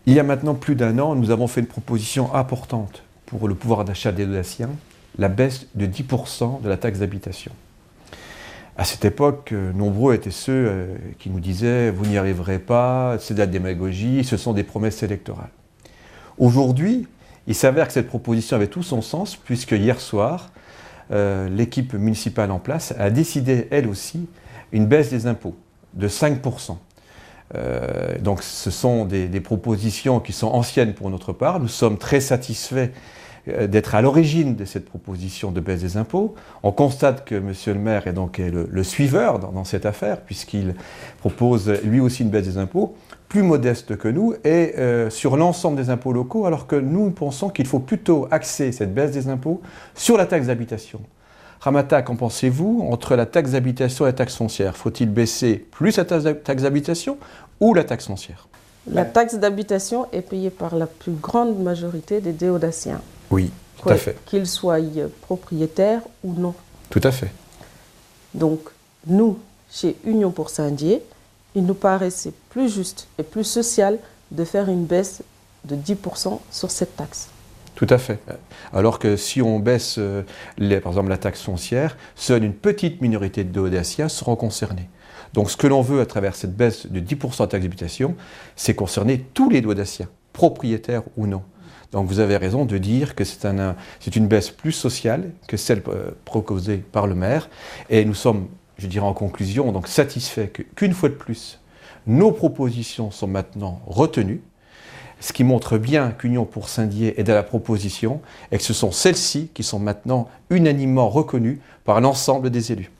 Il y a maintenant plus d'un an, nous avons fait une proposition importante pour le pouvoir d'achat des Audaciens, la baisse de 10% de la taxe d'habitation. À cette époque, nombreux étaient ceux qui nous disaient « vous n'y arriverez pas, c'est de la démagogie, ce sont des promesses électorales ». Aujourd'hui, il s'avère que cette proposition avait tout son sens, puisque hier soir, l'équipe municipale en place a décidé, elle aussi, une baisse des impôts de 5%. Donc ce sont des propositions qui sont anciennes pour notre part. Nous sommes très satisfaits d'être à l'origine de cette proposition de baisse des impôts. On constate que M. le maire est donc le suiveur dans cette affaire, puisqu'il propose lui aussi une baisse des impôts, plus modeste que nous, et sur l'ensemble des impôts locaux, alors que nous pensons qu'il faut plutôt axer cette baisse des impôts sur la taxe d'habitation. Ramata, qu'en pensez-vous entre la taxe d'habitation et la taxe foncière? Faut-il baisser plus la taxe d'habitation ou la taxe foncière? La taxe d'habitation est payée par la plus grande majorité des Déodaciens. Oui, tout à fait. Qu'ils soient propriétaires ou non. Tout à fait. Donc, nous, chez Union pour Saint-Dié, il nous paraissait plus juste et plus social de faire une baisse de 10% sur cette taxe. Tout à fait. Alors que si on baisse, par exemple, la taxe foncière, seule une petite minorité de Déodaciens seront concernés. Donc ce que l'on veut à travers cette baisse de 10% de taxe d'habitation, c'est concerner tous les Déodaciens, propriétaires ou non. Donc vous avez raison de dire que c'est une baisse plus sociale que celle proposée par le maire. Et nous sommes, je dirais en conclusion, donc satisfaits qu'une fois de plus, nos propositions sont maintenant retenues. Ce qui montre bien qu'Union pour Saint-Dié est dans la proposition et que ce sont celles-ci qui sont maintenant unanimement reconnues par l'ensemble des élus.